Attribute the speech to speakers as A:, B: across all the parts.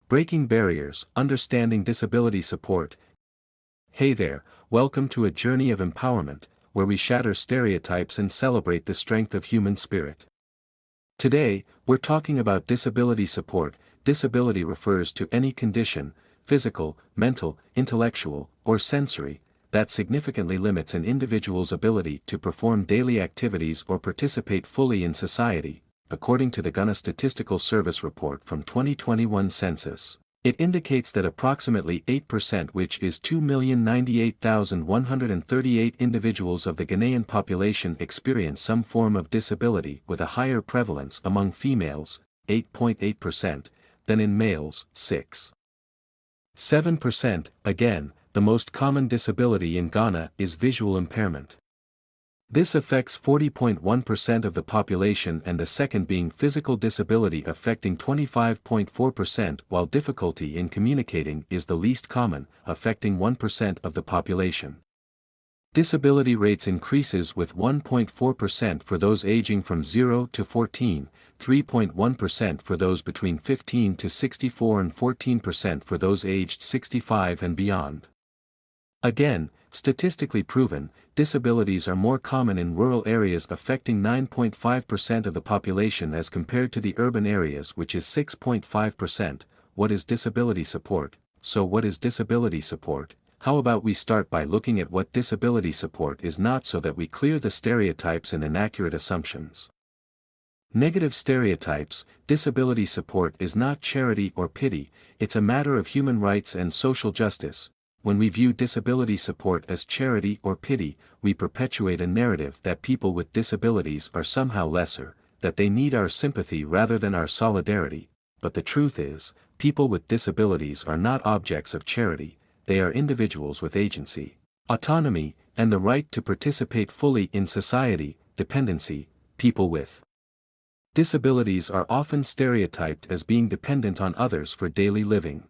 A: Breaking Barriers, Understanding Disability Support. Hey there, welcome to a journey of empowerment, where we shatter stereotypes and celebrate the strength of human spirit. Today, we're talking about disability support. Disability refers to any condition, physical, mental, intellectual, or sensory, that significantly limits an individual's ability to perform daily activities or participate fully in society. According to the Ghana Statistical Service report from 2021 census, it indicates that approximately 8%, which is 2,098,138 individuals of the Ghanaian population, experience some form of disability, with a higher prevalence among females, 8.8%, than in males, 6.7%. Again, the most common disability in Ghana is visual impairment. This affects 40.1% of the population, and the second being physical disability, affecting 25.4%, while difficulty in communicating is the least common, affecting 1% of the population. Disability rates increases with 1.4% for those aging from 0 to 14, 3.1% for those between 15 to 64, and 14% for those aged 65 and beyond. Again, statistically proven, disabilities are more common in rural areas, affecting 9.5% of the population as compared to the urban areas, which is 6.5%. What is disability support? So what is disability support? How about we start by looking at what disability support is not, so that we clear the stereotypes and inaccurate assumptions. Negative stereotypes. Disability support is not charity or pity, it's a matter of human rights and social justice. When we view disability support as charity or pity, we perpetuate a narrative that people with disabilities are somehow lesser, that they need our sympathy rather than our solidarity. But the truth is, people with disabilities are not objects of charity, they are individuals with agency, autonomy, and the right to participate fully in society. Dependency. People with disabilities are often stereotyped as being dependent on others for daily living.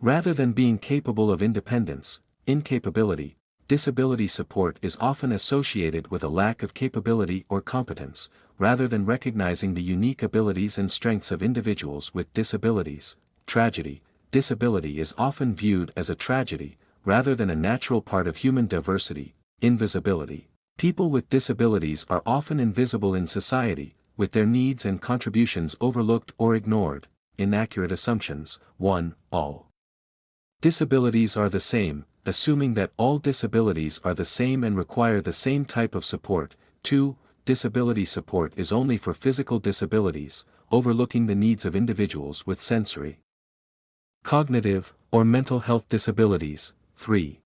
A: Rather than being capable of independence, incapability, disability support is often associated with a lack of capability or competence, rather than recognizing the unique abilities and strengths of individuals with disabilities. Tragedy. Disability is often viewed as a tragedy, rather than a natural part of human diversity. Invisibility. People with disabilities are often invisible in society, with their needs and contributions overlooked or ignored. Inaccurate assumptions. 1. All disabilities are the same, assuming that all disabilities are the same and require the same type of support. 2. Disability support is only for physical disabilities, overlooking the needs of individuals with sensory, cognitive, or mental health disabilities. 3.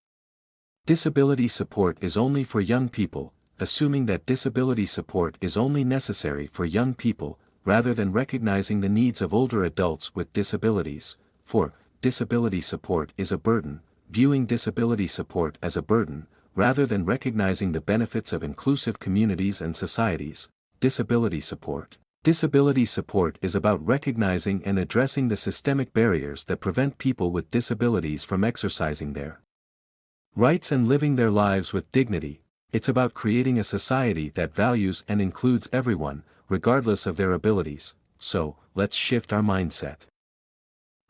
A: Disability support is only for young people, assuming that disability support is only necessary for young people, rather than recognizing the needs of older adults with disabilities. 4. Disability support is a burden, viewing disability support as a burden, rather than recognizing the benefits of inclusive communities and societies. Disability support. Disability support is about recognizing and addressing the systemic barriers that prevent people with disabilities from exercising their rights and living their lives with dignity. It's about creating a society that values and includes everyone, regardless of their abilities. So, let's shift our mindset.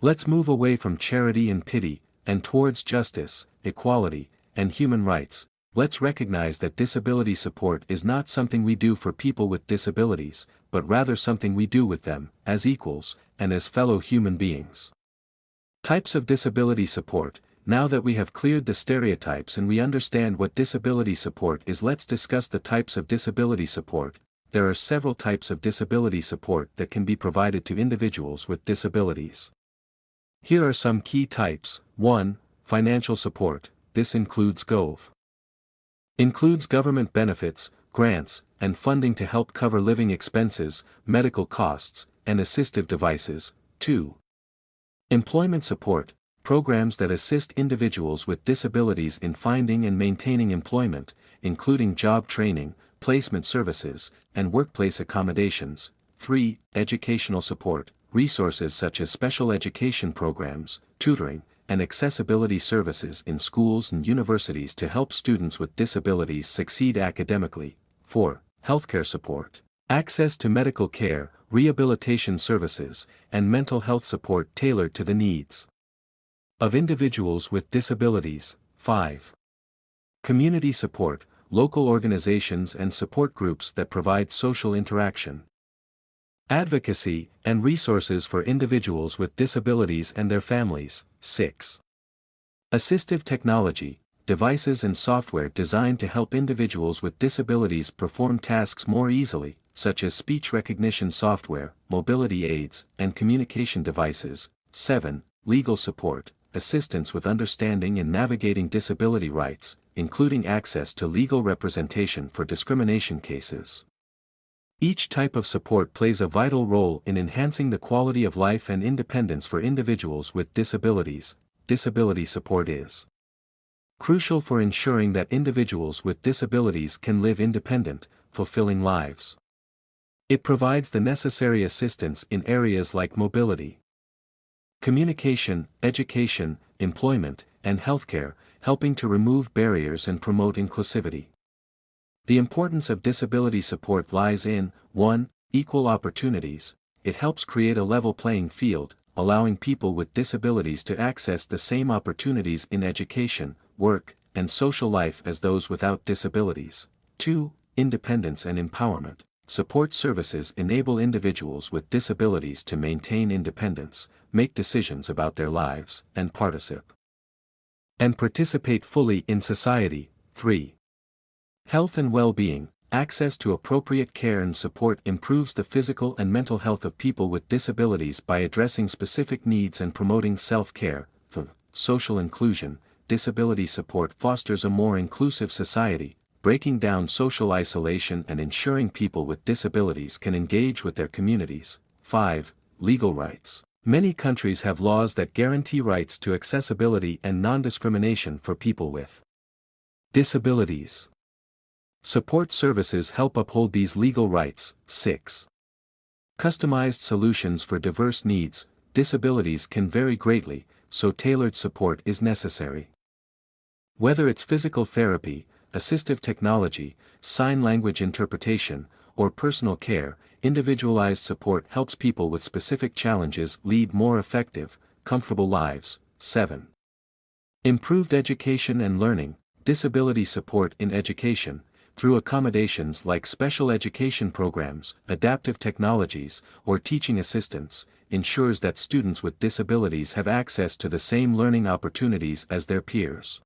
A: Let's move away from charity and pity, and towards justice, equality, and human rights. Let's recognize that disability support is not something we do for people with disabilities, but rather something we do with them, as equals, and as fellow human beings. Types of disability support. Now that we have cleared the stereotypes and we understand what disability support is, let's discuss the types of disability support. There are several types of disability support that can be provided to individuals with disabilities. Here are some key types. 1. Financial support. This includes government benefits, grants, and funding to help cover living expenses, medical costs, and assistive devices. 2. Employment support. Programs that assist individuals with disabilities in finding and maintaining employment, including job training, placement services, and workplace accommodations. 3. Educational support. Resources such as special education programs, tutoring, and accessibility services in schools and universities to help students with disabilities succeed academically. 4. Healthcare support. Access to medical care, rehabilitation services, and mental health support tailored to the needs of individuals with disabilities. 5. Community support, local organizations and support groups that provide social interaction, advocacy, and resources for individuals with disabilities and their families. 6. Assistive technology, devices and software designed to help individuals with disabilities perform tasks more easily, such as speech recognition software, mobility aids, and communication devices. 7. Legal support, assistance with understanding and navigating disability rights, including access to legal representation for discrimination cases. Each type of support plays a vital role in enhancing the quality of life and independence for individuals with disabilities. Disability support is crucial for ensuring that individuals with disabilities can live independent, fulfilling lives. It provides the necessary assistance in areas like mobility, communication, education, employment, and healthcare, helping to remove barriers and promote inclusivity. The importance of disability support lies in 1. Equal opportunities. It helps create a level playing field, allowing people with disabilities to access the same opportunities in education, work, and social life as those without disabilities. 2. Independence and empowerment. Support services enable individuals with disabilities to maintain independence, make decisions about their lives, and participate fully in society. 3. Health and well-being. Access to appropriate care and support improves the physical and mental health of people with disabilities by addressing specific needs and promoting self-care. 4. Social inclusion. Disability support fosters a more inclusive society, breaking down social isolation and ensuring people with disabilities can engage with their communities. 5. Legal rights. Many countries have laws that guarantee rights to accessibility and non-discrimination for people with disabilities. Support services help uphold these legal rights. 6. Customized solutions for diverse needs. Disabilities can vary greatly, so tailored support is necessary. Whether it's physical therapy, assistive technology, sign language interpretation, or personal care, individualized support helps people with specific challenges lead more effective, comfortable lives. 7. Improved education and learning. Disability support in education, through accommodations like special education programs, adaptive technologies, or teaching assistants, ensures that students with disabilities have access to the same learning opportunities as their peers.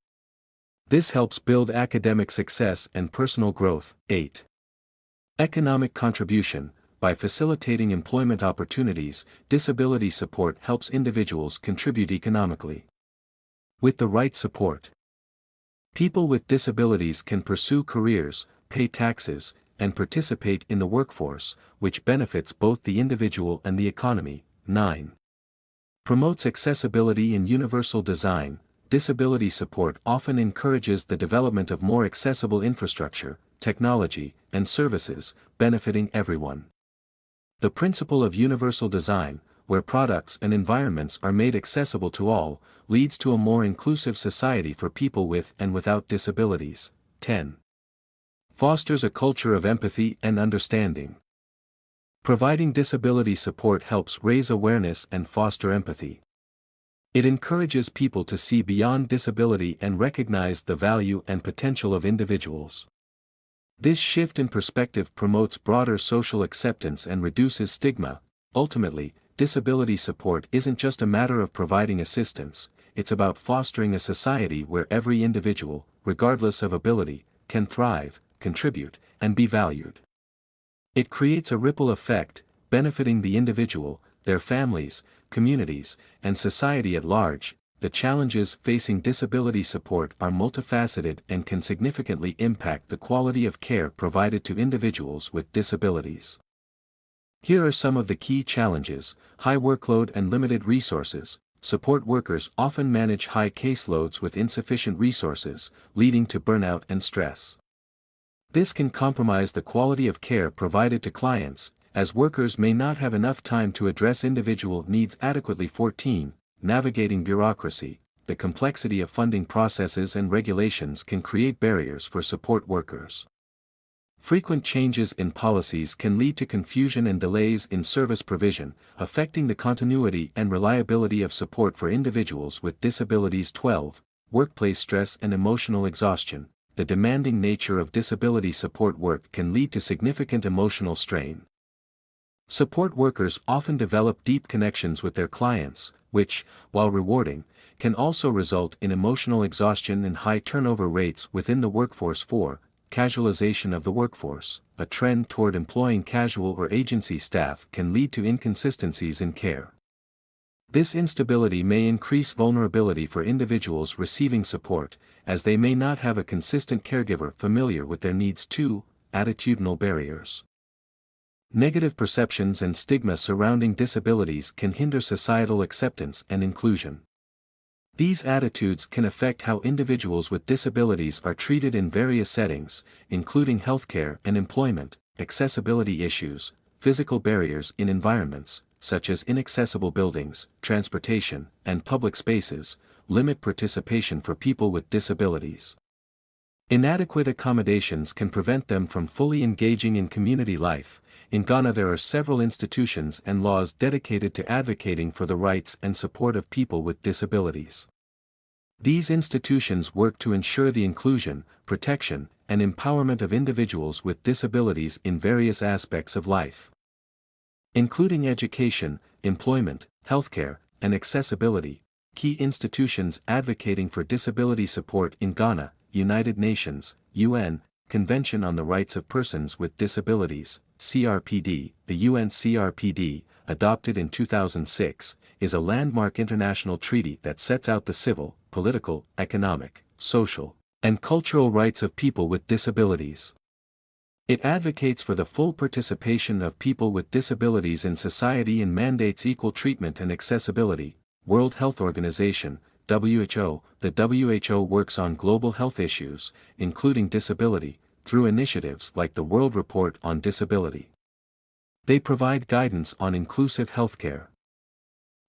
A: This helps build academic success and personal growth. 8. Economic contribution. By facilitating employment opportunities, disability support helps individuals contribute economically. With the right support, people with disabilities can pursue careers, pay taxes, and participate in the workforce, which benefits both the individual and the economy. 9. Promotes accessibility and universal design. Disability support often encourages the development of more accessible infrastructure, technology, and services, benefiting everyone. The principle of universal design, where products and environments are made accessible to all, leads to a more inclusive society for people with and without disabilities. 10. Fosters a culture of empathy and understanding. Providing disability support helps raise awareness and foster empathy. It encourages people to see beyond disability and recognize the value and potential of individuals. This shift in perspective promotes broader social acceptance and reduces stigma. Ultimately, disability support isn't just a matter of providing assistance, it's about fostering a society where every individual, regardless of ability, can thrive, contribute, and be valued. It creates a ripple effect, benefiting the individual, their families, communities, and society at large. The challenges facing disability support are multifaceted and can significantly impact the quality of care provided to individuals with disabilities. Here are some of the key challenges: high workload and limited resources. Support workers often manage high caseloads with insufficient resources, leading to burnout and stress. This can compromise the quality of care provided to clients, as workers may not have enough time to address individual needs adequately. 14. Navigating bureaucracy. The complexity of funding processes and regulations can create barriers for support workers. Frequent changes in policies can lead to confusion and delays in service provision, affecting the continuity and reliability of support for individuals with disabilities. 12. Workplace stress and emotional exhaustion. The demanding nature of disability support work can lead to significant emotional strain. Support workers often develop deep connections with their clients, which, while rewarding, can also result in emotional exhaustion and high turnover rates within the workforce. 4. Casualization of the workforce. A trend toward employing casual or agency staff can lead to inconsistencies in care. This instability may increase vulnerability for individuals receiving support, as they may not have a consistent caregiver familiar with their needs. 2. Attitudinal barriers. Negative perceptions and stigma surrounding disabilities can hinder societal acceptance and inclusion. These attitudes can affect how individuals with disabilities are treated in various settings, including healthcare and employment, accessibility issues, physical barriers in environments, such as inaccessible buildings, transportation, and public spaces, limit participation for people with disabilities. Inadequate accommodations can prevent them from fully engaging in community life. In Ghana, there are several institutions and laws dedicated to advocating for the rights and support of people with disabilities. These institutions work to ensure the inclusion, protection, and empowerment of individuals with disabilities in various aspects of life, including education, employment, healthcare, and accessibility. Key institutions advocating for disability support in Ghana: United Nations, UN, Convention on the Rights of Persons with Disabilities, CRPD. The UN CRPD, adopted in 2006, is a landmark international treaty that sets out the civil, political, economic, social, and cultural rights of people with disabilities. It advocates for the full participation of people with disabilities in society and mandates equal treatment and accessibility. World Health Organization, WHO. The WHO works on global health issues, including disability, through initiatives like the World Report on Disability. They provide guidance on inclusive healthcare,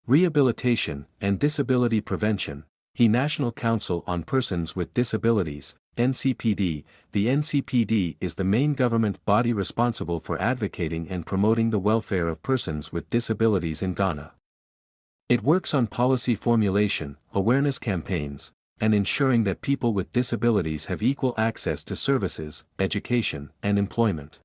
A: rehabilitation, and disability prevention. The National Council on Persons with Disabilities, NCPD. The NCPD is the main government body responsible for advocating and promoting the welfare of persons with disabilities in Ghana. It works on policy formulation, awareness campaigns, and ensuring that people with disabilities have equal access to services, education, and employment.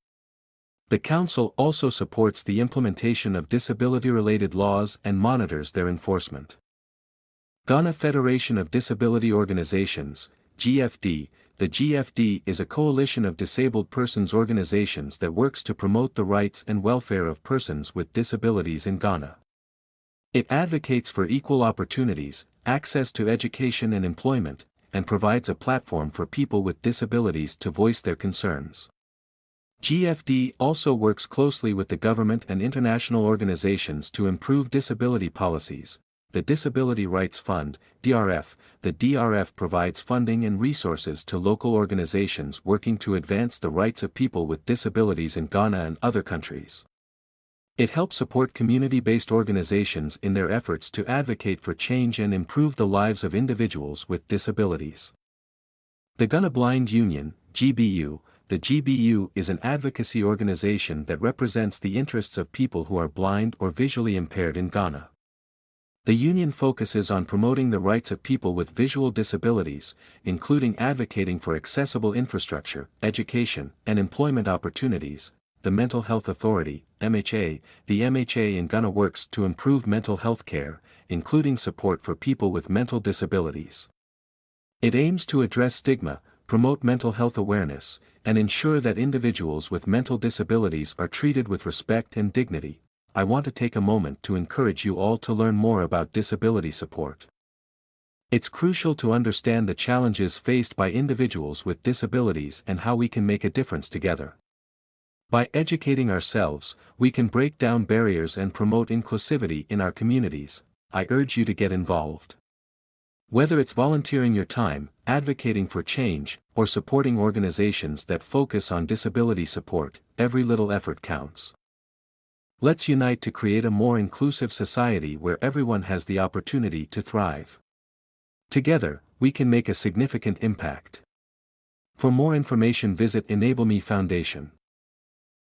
A: The Council also supports the implementation of disability-related laws and monitors their enforcement. Ghana Federation of Disability Organizations, GFD. The GFD is a coalition of disabled persons organizations that works to promote the rights and welfare of persons with disabilities in Ghana. It advocates for equal opportunities, access to education and employment, and provides a platform for people with disabilities to voice their concerns. GFD also works closely with the government and international organizations to improve disability policies. The Disability Rights Fund, DRF. The DRF provides funding and resources to local organizations working to advance the rights of people with disabilities in Ghana and other countries. It helps support community-based organizations in their efforts to advocate for change and improve the lives of individuals with disabilities. The Ghana Blind Union, GBU. The GBU is an advocacy organization that represents the interests of people who are blind or visually impaired in Ghana. The union focuses on promoting the rights of people with visual disabilities, including advocating for accessible infrastructure, education, and employment opportunities. The Mental Health Authority, MHA. The MHA in Ghana works to improve mental health care, including support for people with mental disabilities. It aims to address stigma, promote mental health awareness, and ensure that individuals with mental disabilities are treated with respect and dignity. I want to take a moment to encourage you all to learn more about disability support. It's crucial to understand the challenges faced by individuals with disabilities and how we can make a difference together. By educating ourselves, we can break down barriers and promote inclusivity in our communities. I urge you to get involved. Whether it's volunteering your time, advocating for change, or supporting organizations that focus on disability support, every little effort counts. Let's unite to create a more inclusive society where everyone has the opportunity to thrive. Together, we can make a significant impact. For more information visit Enable Me Foundation.